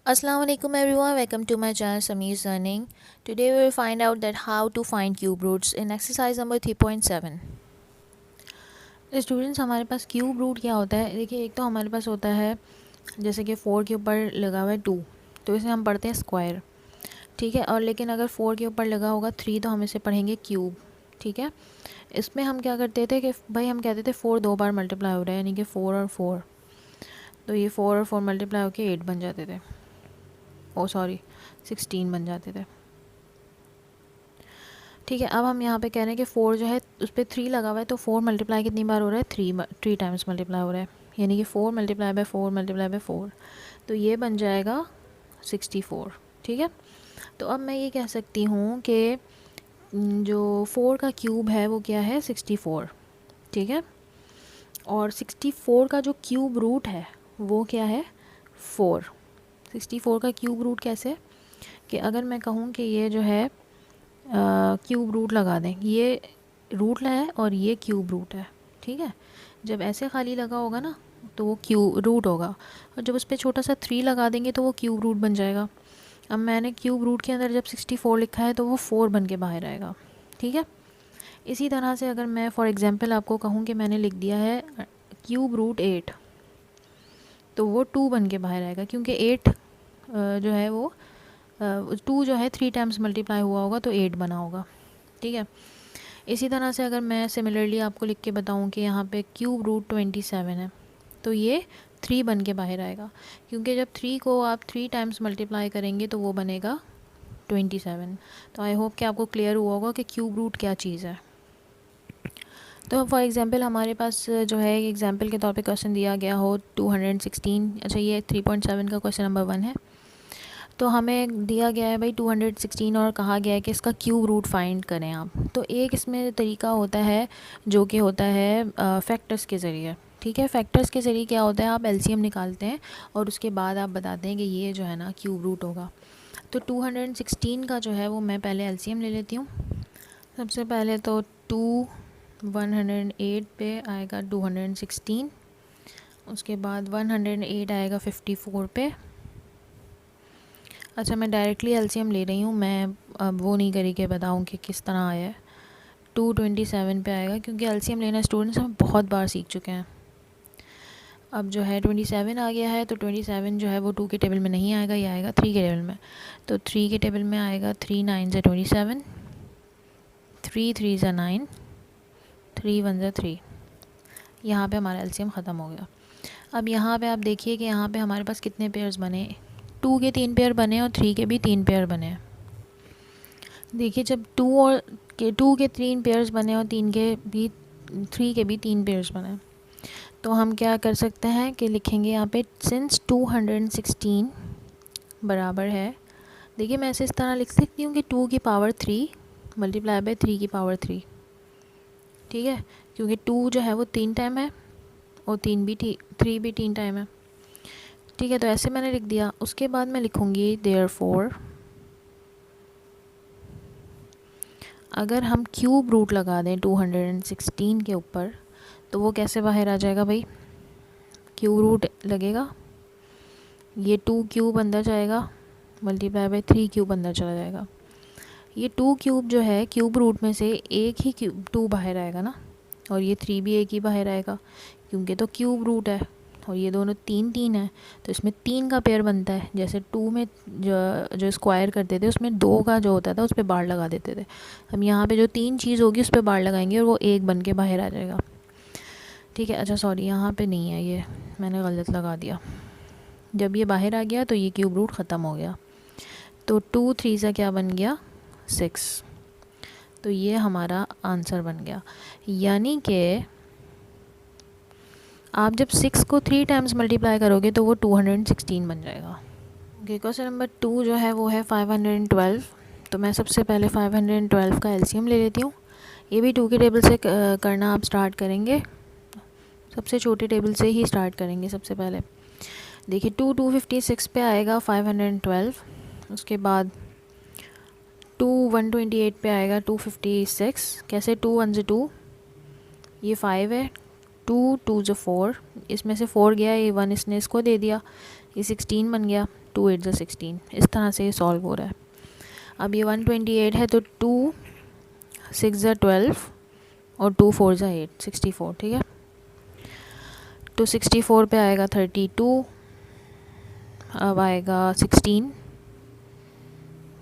Assalamu alaikum everyone, welcome to my channel Sameer's Learning. Today we will find out that how to find cube roots in exercise number 3.7. Students, हमारे पास cube root क्या होता है? देखिए, एक तो हमारे पास होता है जैसे कि 4 के ऊपर लगा हुआ है 2, तो इसे हम पढ़ते हैं स्क्वायर, ठीक है। और लेकिन अगर 4 के ऊपर लगा होगा 3 तो हम इसे पढ़ेंगे क्यूब, ठीक है। इसमें हम क्या करते थे कि भाई हम कहते थे 4 दो बार मल्टीप्लाई हो रहा है, यानी कि 4 और 4, तो ये 4 और 4 मल्टीप्लाई होकर 8 बन जाते थे, ओ सॉरी 16 बन जाते थे, ठीक है। अब हम यहाँ पे कह रहे हैं कि 4 जो है उस पर 3 लगा हुआ है, तो 4 मल्टीप्लाई कितनी बार हो रहा है? 3 टाइम्स मल्टीप्लाई हो रहा है, यानी कि 4 मल्टीप्लाई बाय 4 मल्टीप्लाई बाय 4, तो ये बन जाएगा 64, ठीक है। तो अब मैं ये कह सकती हूँ कि जो 4 का क्यूब है वो क्या है? 64, ठीक है। और 64 का जो क्यूब रूट है वो क्या है? 4। 64 का क्यूब रूट कैसे? कि अगर मैं कहूँ कि ये जो है क्यूब रूट लगा दें, ये रूट है और ये क्यूब रूट है, ठीक है। जब ऐसे खाली लगा होगा ना तो वो क्यूब रूट होगा, और जब उस पर छोटा सा 3 लगा देंगे तो वो क्यूब रूट बन जाएगा। अब मैंने क्यूब रूट के अंदर जब 64 लिखा है तो वो 4 बन के बाहर आएगा, ठीक है। इसी तरह से अगर मैं फॉर एग्ज़ाम्पल आपको कहूँ कि मैंने लिख दिया है क्यूब रूट 8, तो वो 2 बन के बाहर आएगा, क्योंकि 8 जो है वो 2 जो है 3 टाइम्स मल्टीप्लाई हुआ होगा तो 8 बना होगा, ठीक है। इसी तरह से अगर मैं सिमिलरली आपको लिख के बताऊं कि यहाँ पे क्यूब रूट 27 है, तो ये 3 बन के बाहर आएगा, क्योंकि जब 3 को आप 3 टाइम्स मल्टीप्लाई करेंगे तो वो बनेगा 27। तो आई होप कि आपको क्लियर हुआ होगा कि क्यूब रूट क्या चीज़ है। तो फॉर एग्ज़ाम्पल हमारे पास जो है एग्जाम्पल के तौर पे क्वेश्चन दिया गया हो 216, अच्छा ये 3.7 का क्वेश्चन नंबर 1 है। तो हमें दिया गया है भाई 216 और कहा गया है कि इसका क्यूब रूट फाइंड करें आप। तो एक इसमें तरीका होता है जो कि होता है फैक्टर्स के ज़रिए, ठीक है। फैक्टर्स के ज़रिए क्या होता है, आप एलसीएम निकालते हैं और उसके बाद आप बताते हैं कि ये जो है ना क्यूब रूट होगा। तो 216 का जो है वो मैं पहले एलसीएम ले लेती हूँ। सबसे पहले तो 108 पे आएगा 216, उसके बाद 108 आएगा 54 पे। अच्छा, मैं डायरेक्टली एलसीएम ले रही हूँ, मैं अब वो नहीं करी कि बताऊँ कि किस तरह आया है। 227 पे आएगा, क्योंकि एलसीएम लेना स्टूडेंट्स हम बहुत बार सीख चुके हैं। अब जो है 27 आ गया है, तो 27 जो है वो 2 के टेबल में नहीं आएगा, ये आएगा 3 के टेबल में। तो 3 के टेबल में आएगा 3 9 ज़ा 27, 3 3 ज़ा 9, 3 1 ज़ा 3। यहाँ पे हमारा एलसीएम ख़त्म हो गया। अब यहाँ पे आप देखिए कि यहाँ पे हमारे पास कितने पेयर्स बने? 2 के 3 पेयर बने और 3 के भी 3 पेयर बने। देखिए, जब 2 के 3 पेयर्स बने और 3 के भी 3 पेयर्स बने, तो हम क्या कर सकते हैं कि लिखेंगे यहाँ पे सिंस 216 बराबर है। देखिए, मैं ऐसे इस तरह लिख सकती हूँ कि 2 की पावर 3 मल्टीप्लाई बाय 3 की पावर 3, ठीक है, क्योंकि 2 जो है वो 3 टाइम है और 3 भी 3 टाइम है, ठीक है। तो ऐसे मैंने लिख दिया। उसके बाद मैं लिखूँगी देयरफॉर अगर हम क्यूब रूट लगा दें 216 के ऊपर, तो वो कैसे बाहर आ जाएगा भाई? क्यूब रूट लगेगा, ये 2 क्यूब अंदर जाएगा मल्टीप्लाई बाय 3 क्यूब अंदर चला जाएगा। ये 2 क्यूब जो है क्यूब रूट में से एक ही क्यूब 2 बाहर आएगा ना, और ये 3 भी एक ही बाहर आएगा, क्योंकि तो क्यूब रूट है और ये दोनों 3 3 है, तो इसमें 3 का पेयर बनता है। जैसे 2 में जो स्क्वायर करते थे उसमें 2 का जो होता था उस पर बार लगा देते थे, हम यहाँ पे जो 3 चीज़ होगी उस पर बार लगाएंगे और वो एक बन के बाहर आ जाएगा, ठीक है। अच्छा सॉरी, यहाँ पे नहीं है, ये मैंने गलत लगा दिया। जब ये बाहर आ गया तो ये क्यूब रूट ख़त्म हो गया, तो 2 3 सा क्या बन गया? 6। तो ये हमारा आंसर बन गया, यानी कि आप जब 6 को 3 टाइम्स मल्टीप्लाई करोगे तो वो 216 बन जाएगा। ओके, क्वेश्चन नंबर 2 जो है वो है 512। तो मैं सबसे पहले 512 का एलसीएम ले लेती हूँ। ये भी 2 के टेबल से करना आप स्टार्ट करेंगे, सबसे छोटे टेबल से ही स्टार्ट करेंगे सबसे पहले। देखिए 256 पे आएगा 512, उसके बाद 128 पे आएगा 256। कैसे? 2 1 से 2, ये 5 है, 2 2 जो 4, इसमें से 4 गया, ये 1 इसने इसको दे दिया, ये 16 बन गया, 2 8 16। इस तरह से ये सॉल्व हो रहा है। अब ये 128 है तो 2 6 12 और 2 4 8, 64, ठीक है। तो 64 पे आएगा 32, अब आएगा 16,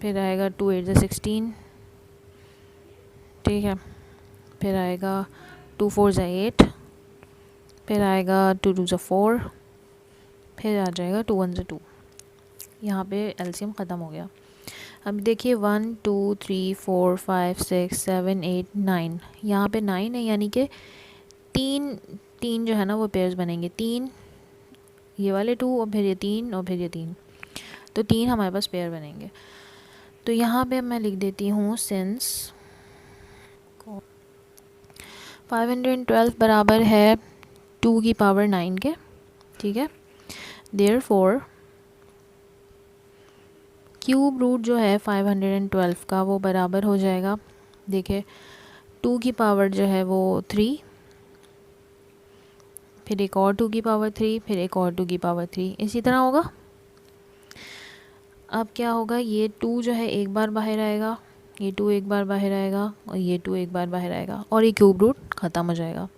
फिर आएगा 2 8 16, ठीक है। फिर आएगा 2 4 8, फिर आएगा 2 2 4, फिर आ जाएगा 2 1 2। यहाँ पे एलसीएम ख़त्म हो गया। अब देखिए 1 2 3 4 5 6 7 8 9, यहाँ पे 9 है, यानी कि तीन तीन जो है ना वो पेयर्स बनेंगे। 3 ये वाले 2 और फिर ये 3 और फिर ये 3, तो 3 हमारे पास पेयर बनेंगे। तो यहाँ पे मैं लिख देती हूँ सिंस 512 बराबर है 2 की पावर 9 के, ठीक है। देयरफॉर क्यूब रूट जो है 512 का वो बराबर हो जाएगा, देखिए 2 की पावर जो है वो 3, फिर एक और 2 की पावर 3, फिर एक और 2 की पावर 3, इसी तरह होगा। अब क्या होगा, ये 2 जो है एक बार बाहर आएगा, ये 2 एक बार बाहर आएगा और ये 2 एक बार बाहर आएगा और ये क्यूब रूट ख़त्म हो जाएगा।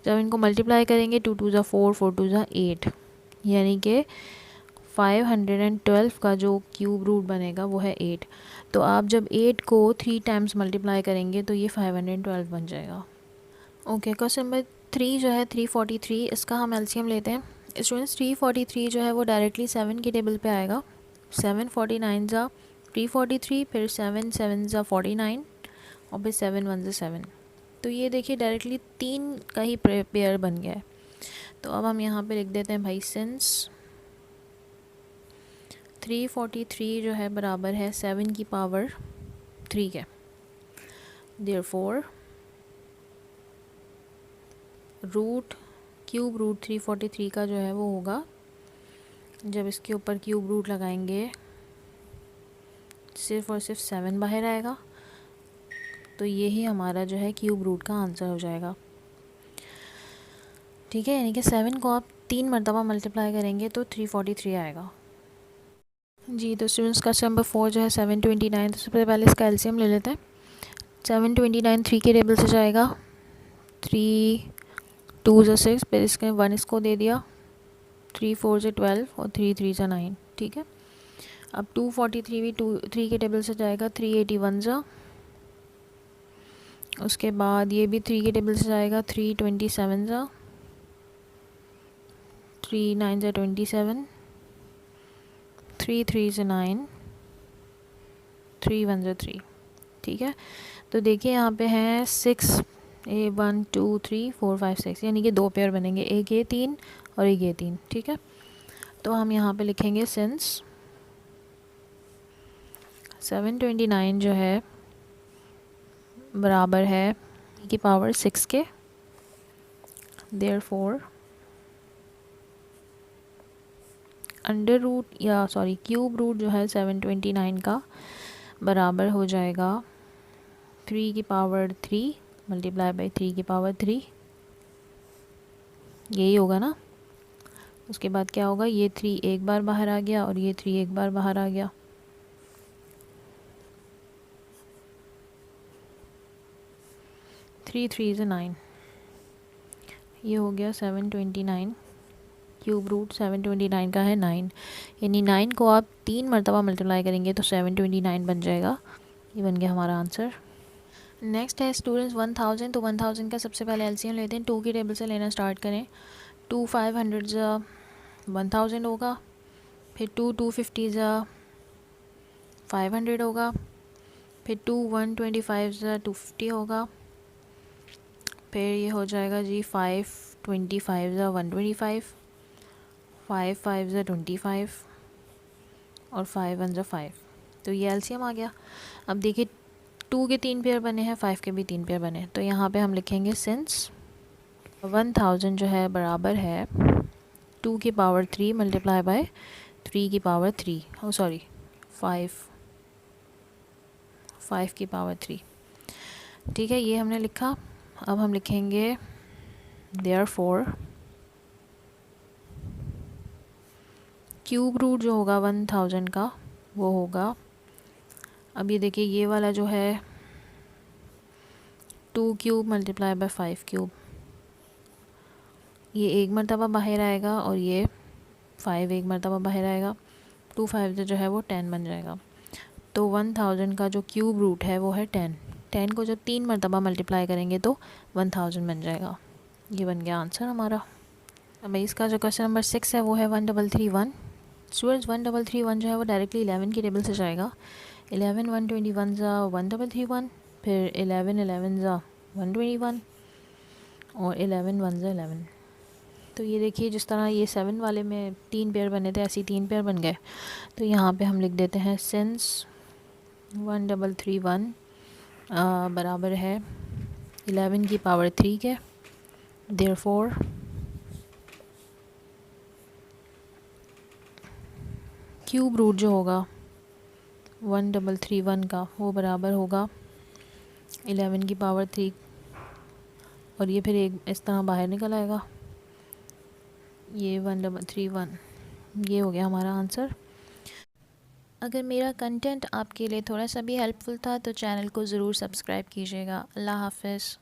जब इनको मल्टीप्लाई करेंगे 2 2 4 4 2 8, यानी कि 512 का जो क्यूब रूट बनेगा वो है 8। तो आप जब 8 को 3 टाइम्स मल्टीप्लाई करेंगे तो ये 512 बन जाएगा। ओके, क्वेश्चन नंबर 3 जो है 343, इसका हम एलसीएम लेते हैं। स्टूडेंट्स 343 जो है वो डायरेक्टली 7 की टेबल पे आएगा। 7 49 ज़ा 343, फिर 7 7 ज़ा 49 और फिर 7 1 ज़ा 7। तो ये देखिए डायरेक्टली 3 का ही पेयर बन गया है। तो अब हम यहाँ पे लिख देते हैं भाई सिंस 343 जो है बराबर है 7 की पावर 3 के, देयरफॉर रूट क्यूब रूट 343 का जो है वो होगा, जब इसके ऊपर क्यूब रूट लगाएंगे सिर्फ और सिर्फ 7 बाहर आएगा। तो यही हमारा जो है क्यूब रूट का आंसर हो जाएगा, ठीक है। यानी कि 7 को आप 3 मरतबा मल्टीप्लाई करेंगे तो 343 आएगा जी। तो स्टूडेंट्स का नंबर 4 जो है 729, तो सबसे पहले इसका एलसीएम ले लेते हैं। 729 3 के टेबल से जाएगा, 3 2 ज़ा 6, फिर इसके 1 इसको दे दिया, 3 4 ज़ा 12 और 3 3 ज़ा 9, ठीक है। अब 243 भी 3 के टेबल से जाएगा, 381 ज़ा, उसके बाद ये भी 3 के टेबल से जाएगा, 327 ज़ा, 3 9 ज़ा 27, 3 3 ज़ा 9, 3 1 ज़ा 3, ठीक है। तो देखिए यहाँ पे हैं 6, 1 2 3 4 5 6, यानी कि 2 पेयर बनेंगे, एक ये 3 और एक ये 3, ठीक है। तो हम यहाँ पे लिखेंगे सिंस 729 जो है बराबर है की पावर 6 के, देयरफॉर अंडर रूट या सॉरी क्यूब रूट जो है 729 का बराबर हो जाएगा 3 की पावर 3 मल्टीप्लाई बाई 3 की पावर 3, यही होगा ना। उसके बाद क्या होगा, ये 3 एक बार बाहर आ गया और ये 3 एक बार बाहर आ गया, थ्री 3 से 9, ये हो गया 729। क्यूब रूट 729 का है 9, यानी 9 को आप 3 मरतबा मल्टीप्लाई करेंगे तो 729 बन जाएगा। ये बन गया हमारा आंसर। नेक्स्ट है स्टूडेंट्स 1000, तो 1000 का सबसे पहले एलसीएम लेते हैं। 2 की टेबल से लेना स्टार्ट करें। 2 500 ज़ा 1000 होगा, फिर 2 250 ज़ा 500 होगा, फिर 2 125 ज़ा 250 होगा, फिर ये हो जाएगा जी 5 25 ज़ा 125, 5 5 ज़ा 25 और 5 1 ज़ा 5। तो ये एलसीएम आ गया। अब देखिए 2 के 3 पेयर बने हैं, 5 के भी 3 पेयर बने, तो यहाँ पे हम लिखेंगे सिंस 1000 जो है बराबर है 2 की पावर 3 मल्टीप्लाई बाय 3 की पावर 3, ओ सॉरी 5 की पावर 3, ठीक है। ये हमने लिखा। अब हम लिखेंगे देयरफॉर क्यूब रूट जो होगा 1000 का वो होगा, अब ये देखिए ये वाला जो है 2 क्यूब मल्टीप्लाई बाय 5 क्यूब, ये एक मरतबा बाहर आएगा और ये 5 एक मरतबा बाहर आएगा, 2 5 जो है वो 10 बन जाएगा। तो 1000 का जो क्यूब रूट है वो है 10, 10 को जब 3 मरतबा मल्टीप्लाई करेंगे तो 1000 बन जाएगा। ये बन गया आंसर हमारा। अब इसका जो क्वेश्चन नंबर 6 है वो है 1331। स्टूडेंट्स 1331 जो है वो डायरेक्टली 11 की टेबल से जाएगा। 11 121 ज़ा 1331, फिर 11 11 ज़ा 121 और 11 1 ज़ा 11। तो ये देखिए जिस तरह ये 7 वाले में 3 पेयर बने थे ऐसे 3 पेयर बन गए। तो यहाँ पे हम लिख देते हैं सिंस 1331 बराबर है 11 की पावर 3 के, देयरफॉर क्यूब रूट जो होगा 1331 का वो बराबर होगा 11 की पावर 3, और ये फिर एक इस तरह बाहर निकल आएगा, ये 1331। ये हो गया हमारा आंसर। अगर मेरा कंटेंट आपके लिए थोड़ा सा भी हेल्पफुल था तो चैनल को ज़रूर सब्सक्राइब कीजिएगा। अल्लाह हाफ़िज़।